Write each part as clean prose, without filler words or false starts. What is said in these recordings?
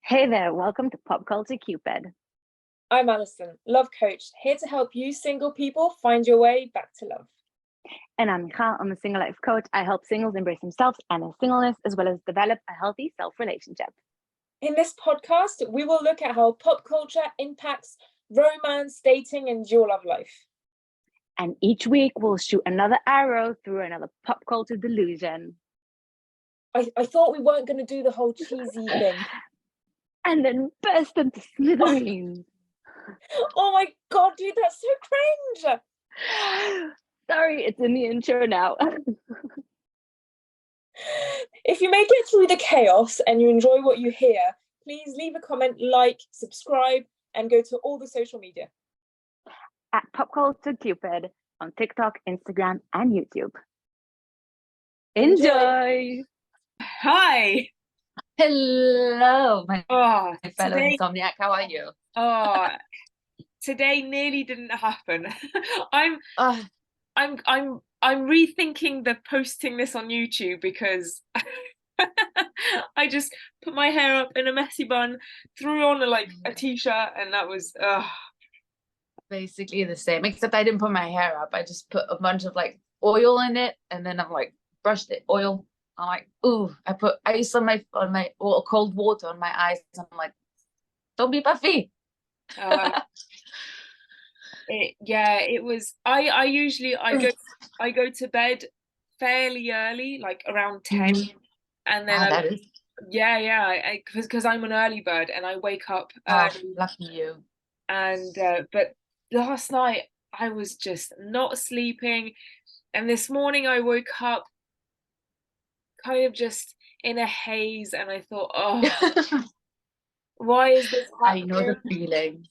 Hey there, welcome to Pop Culture Cupid. I'm Alison, love coach, here to help you single people find your way back to love. And I'm Michal, I'm a single life coach. I help singles embrace themselves and their singleness, as well as develop a healthy self-relationship. In this podcast, we will look at how pop culture impacts romance, dating, and your love life. And each week we'll shoot another arrow through another pop culture delusion. I thought we weren't going to do the whole cheesy thing. And then burst into smithereens. Oh my god, dude, that's so cringe! Sorry, it's in the intro now. If you make it through the chaos and you enjoy what you hear, please leave a comment, like, subscribe, and go to all the social media. At Pop Culture Cupid on TikTok, Instagram, and YouTube. Enjoy! Hi! Hello, my fellow today, insomniac. How are you? Today nearly didn't happen. I'm rethinking the posting this on YouTube because I just put my hair up in a messy bun, threw on a t-shirt, and that was basically the same, except I didn't put my hair up. I just put a bunch of oil in it, and then I'm brushed it oil. I'm like, ooh, I put ice on my cold water on my eyes. I'm like, don't be puffy. It was. I usually go to bed fairly early, like around 10, and then because I'm an early bird and I wake up early. Lucky you. And but last night I was just not sleeping, and this morning I woke up kind of just in a haze, and I thought, oh, why is this happening? I know the feeling.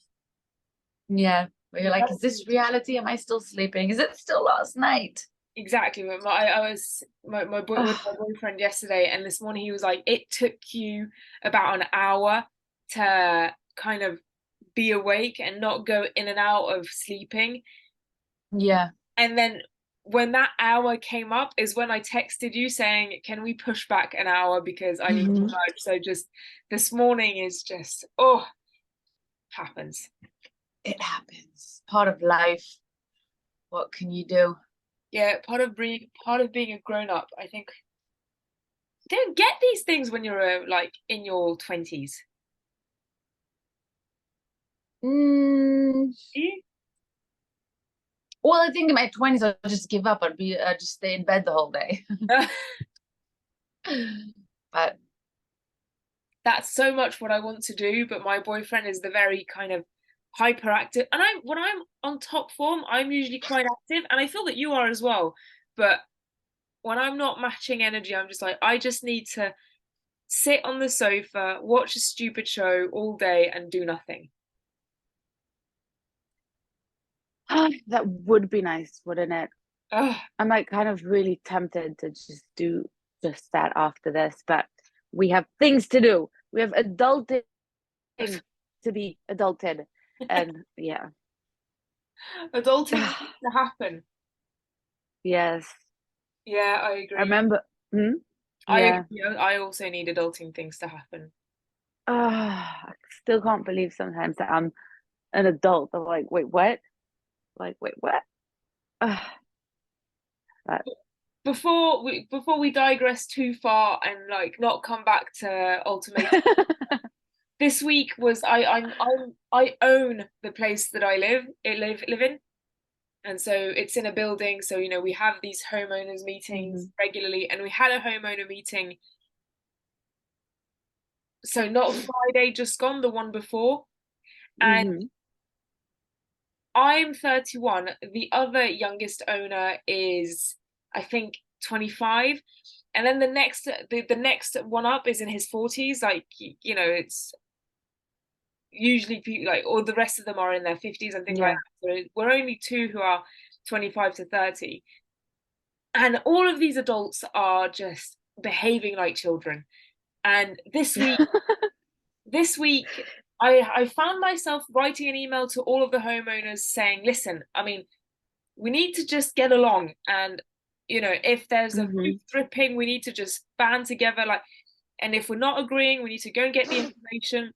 Yeah, where you're like, is this reality? Am I still sleeping? Is it still last night? Exactly. I was with my boyfriend yesterday, and this morning he was like, it took you about an hour to kind of be awake and not go in and out of sleeping. Yeah. And then when that hour came up is when I texted you saying, can we push back an hour because I need to charge. So just this morning is just happens. It happens. Part of life. What can you do? Yeah, part of being a grown up. I think you don't get these things when you're in your 20s. Well, I think in my 20s I'll just give up. I'd just stay in bed the whole day. But that's so much what I want to do. But my boyfriend is the very kind of hyperactive, and when I'm on top form, I'm usually quite active, and I feel that you are as well. But when I'm not matching energy, I'm just like, I just need to sit on the sofa, watch a stupid show all day, and do nothing. That would be nice, wouldn't it? I'm kind of really tempted to just do just that after this, but we have things to do. We have adulting to be adulted, and yeah, adulting needs to happen. Yes. Yeah, I agree. I remember. I also need adulting things to happen. I still can't believe sometimes that I'm an adult. I'm like, wait, what? Wait, what? But before we digress too far and not come back to Ultimatum, this week was I own the place that I live in, and so it's in a building. So we have these homeowners meetings regularly, and we had a homeowner meeting. So not Friday just gone, the one before, and I'm 31. The other youngest owner is, I think, 25, and then the next one up is in his 40s. It's usually people or the rest of them are in their 50s and things like that. So we're only two who are 25 to 30, and all of these adults are just behaving like children. And this week I found myself writing an email to all of the homeowners saying, listen, I mean, we need to just get along, and if there's a roof dripping, we need to just band together. And if we're not agreeing, we need to go and get the information.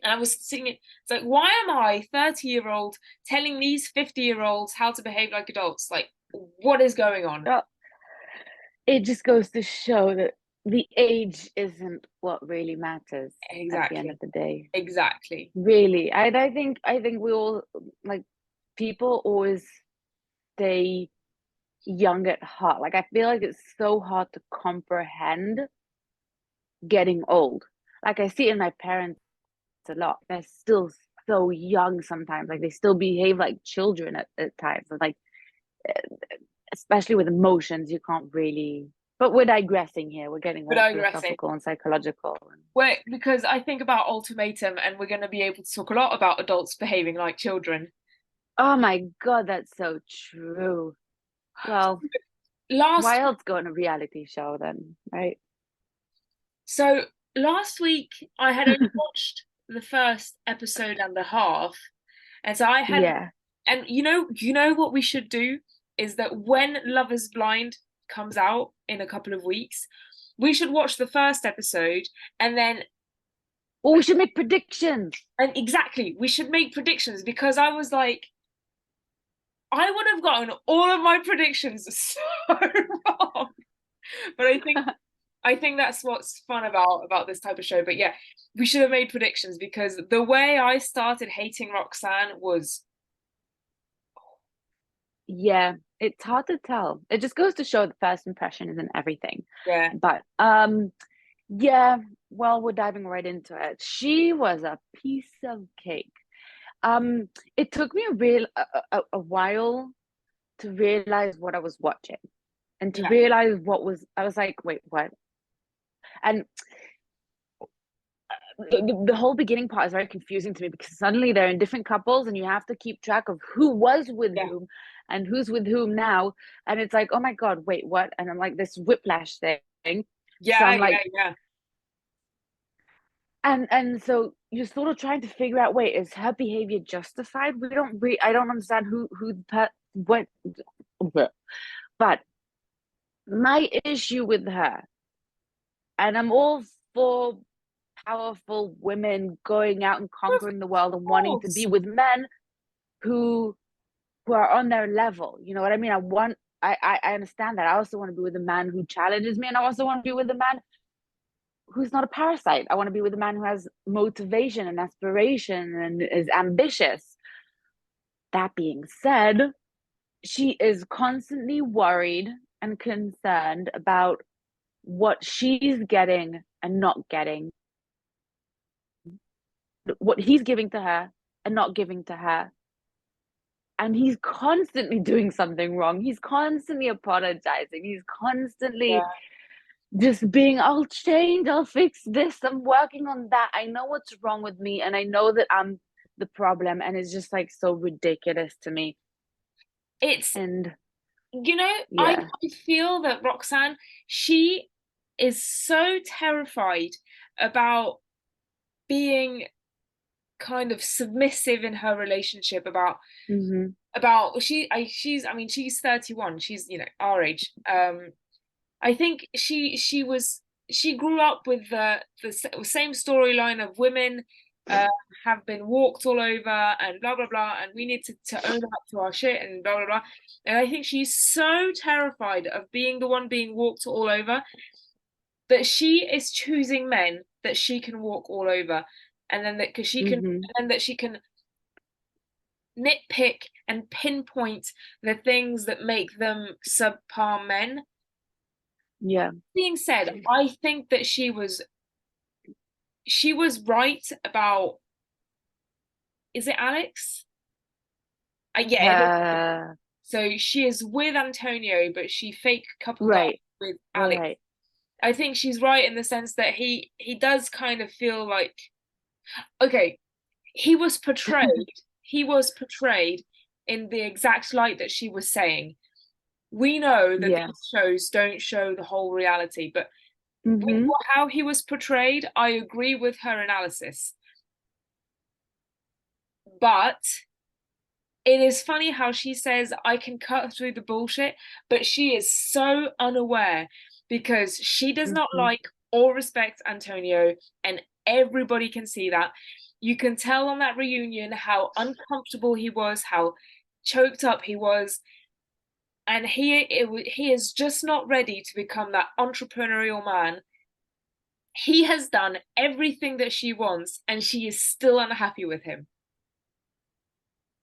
And I was thinking, it's like, why am I, 30-year-old, telling these 50-year-olds how to behave like adults? Like, what is going on? Well, it just goes to show that the age isn't what really matters at the end Exactly. of the day. Exactly. Really. I think we all, like, people always stay young at heart. Like, I feel like it's so hard to comprehend getting old. Like, I see it in my parents a lot. They're still so young sometimes. Like, they still behave like children at times. And, like, especially with emotions, you can't really. But we're digressing here. We're getting But all I digressing. philosophical and psychological. Well, because I think about Ultimatum, and we're going to be able to talk a lot about adults behaving like children. Oh my God, that's so true. Well, why Last else go on a reality show then, right? So last week I had only watched the first episode and a half, and so I had, Yeah. and you know what we should do is that when Love is Blind comes out in a couple of weeks, we should watch the first episode and then, Well, we should make predictions. and exactly, we should make predictions because I was like, I would have gotten all of my predictions so wrong. But I think that's what's fun about this type of show. But yeah, we should have made predictions because the way I started hating Roxanne was, Yeah, it's hard to tell. It just goes to show that first impression isn't everything. yeah, But yeah, well, we're diving right into it. She was a piece of cake. It took me a while to realize what I was watching and to yeah, realize what was. I was like, wait, what? And the whole beginning part is very confusing to me because suddenly they're in different couples and you have to keep track of who was with yeah, whom and who's with whom now. And it's like, oh my God, wait, what? And I'm like, this whiplash thing. So yeah, I'm like, yeah, yeah. and so you're sort of trying to figure out, wait, is her behavior justified? I don't understand what, but my issue with her, and I'm all for powerful women going out and Of conquering the world and wanting to course. be with men who are on their level. You know what I mean? I understand that. I also want to be with a man who challenges me, and I also want to be with a man who's not a parasite. I want to be with a man who has motivation and aspiration and is ambitious. That being said, she is constantly worried and concerned about what she's getting and not getting, what he's giving to her and not giving to her. And he's constantly doing something wrong. He's constantly apologizing. He's constantly Yeah. just being, I'll change, I'll fix this, I'm working on that. I know what's wrong with me, and I know that I'm the problem. And it's just like so ridiculous to me. It's, And I yeah. feel that Roxanne, she is so terrified about being kind of submissive in her relationship Mm-hmm. about she's, I mean, she's 31, she's, our age. I think she grew up with the same storyline of women uh, have been walked all over and blah blah blah, and we need to own up to our shit and blah blah blah. And I think she's so terrified of being the one being walked all over that she is choosing men that she can walk all over, and then that because she can, Mm-hmm. and that she can nitpick and pinpoint the things that make them subpar men. Yeah. Being said, I think that she was right about, is it Alex? Yeah, it is. uh So she is with Antonio, but she fake coupled up right. with Alex. Right. I think she's right in the sense that he does kind of feel like, okay, he was portrayed he was portrayed in the exact light that she was saying. We know that Yeah. these shows don't show the whole reality, but with Mm-hmm. how he was portrayed, I agree with her analysis. But it is funny how she says, I can cut through the bullshit, but she is so unaware because she does not Mm-hmm. like all respect Antonio, and everybody can see that. You can tell on that reunion how uncomfortable he was, how choked up he was, and he is just not ready to become that entrepreneurial man. He has done everything that she wants, and she is still unhappy with him.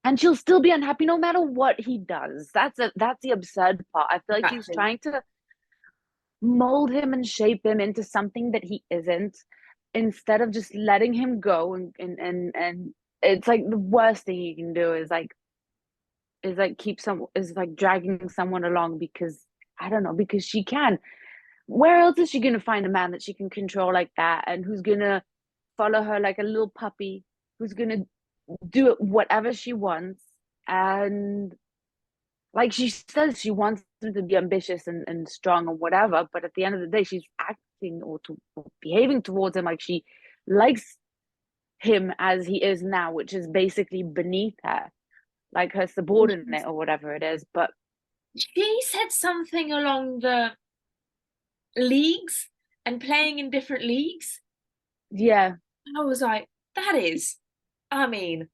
And she'll still be unhappy no matter what he does. That's the absurd part. I feel like he's trying to mold him and shape him into something that he isn't, instead of just letting him go. And it's like the worst thing you can do is dragging someone along because, I don't know, because she can. Where else is she gonna find a man that she can control like that, and who's gonna follow her like a little puppy, who's gonna do whatever she wants? And like she says, she wants him to be ambitious and strong and whatever, but at the end of the day, she's acting or behaving towards him like she likes him as he is now, which is basically beneath her, like her subordinate or whatever it is. But she said something along the leagues and playing in different leagues. yeah, I was like, that is, I mean,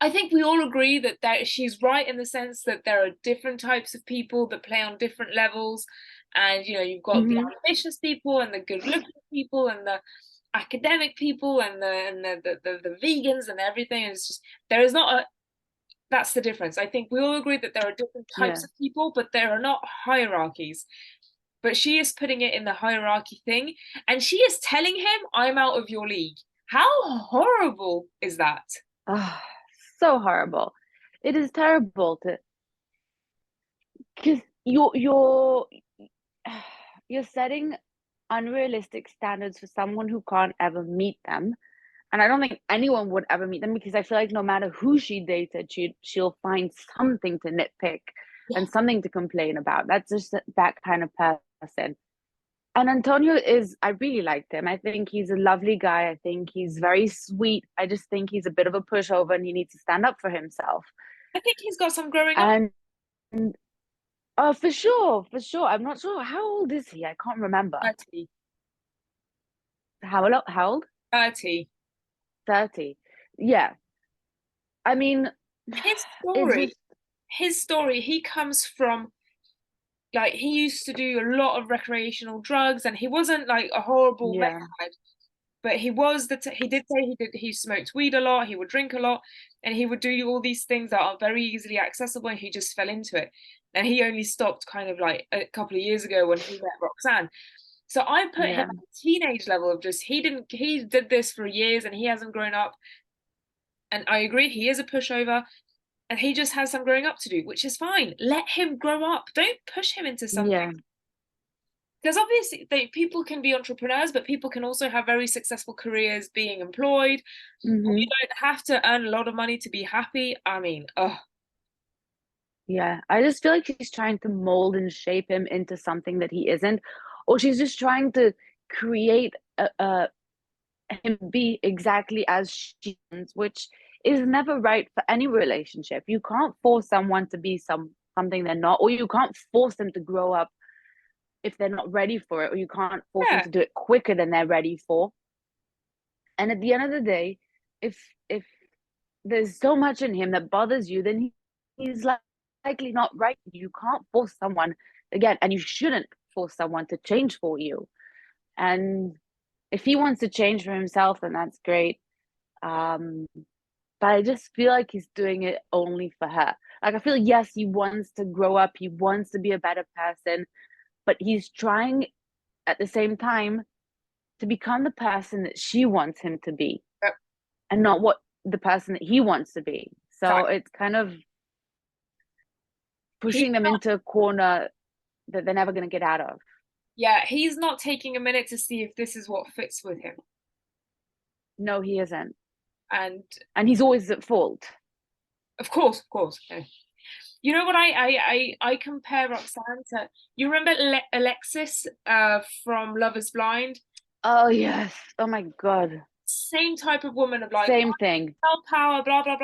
I think we all agree that she's right in the sense that there are different types of people that play on different levels. And, you know, you've got the ambitious people and the good looking people and the academic people and the vegans and everything. And it's just, there is not a, that's the difference. I think we all agree that there are different types of people, but there are not hierarchies. But she is putting it in the hierarchy thing, and she is telling him, I'm out of your league. How horrible is that? So horrible. It is terrible to, because you're setting unrealistic standards for someone who can't ever meet them. And I don't think anyone would ever meet them, because I feel like no matter who she dated, she'll find something to nitpick and something to complain about. That's just that kind of person. And Antonio is, I really liked him. I think he's a lovely guy. I think he's very sweet. I just think he's a bit of a pushover and he needs to stand up for himself. I think he's got some growing up. And oh, for sure, for sure. I'm not sure. How old is he? I can't remember. 30. How old? 30. 30. Yeah. I mean, his story, he comes from, like, he used to do a lot of recreational drugs, and he wasn't like a horrible meth head, but he was he did say he smoked weed a lot, he would drink a lot, and he would do all these things that are very easily accessible, and he just fell into it. And he only stopped kind of like a couple of years ago when he met Roxanne. So I put him at the teenage level of just, he did this for years and he hasn't grown up. And I agree, he is a pushover and he just has some growing up to do, which is fine. Let him grow up. Don't push him into something. Because obviously people can be entrepreneurs, but people can also have very successful careers being employed. You don't have to earn a lot of money to be happy. I mean, yeah, I just feel like she's trying to mold and shape him into something that he isn't, or she's just trying to create him be exactly as she wants, which is never right for any relationship. You can't force someone to be something they're not, or you can't force them to grow up if they're not ready for it, or you can't force them to do it quicker than they're ready for. And at the end of the day, if there's so much in him that bothers you, then he's likely not right. You can't force someone, again, and you shouldn't force someone to change for you. And if he wants to change for himself, then that's great. But I just feel like he's doing it only for her. Like, I feel, yes, he wants to grow up, he wants to be a better person, but he's trying at the same time to become the person that she wants him to be, and not what the person that he wants to be. So it's kind of pushing them into a corner that they're never going to get out of. Yeah, he's not taking a minute to see if this is what fits with him. No, he isn't. And he's always at fault. Of course. You know what I compare Roxanne to? You remember Alexis from Love is Blind? Oh yes. Oh my God. Same type of woman of like, same thing. Power, blah blah blah.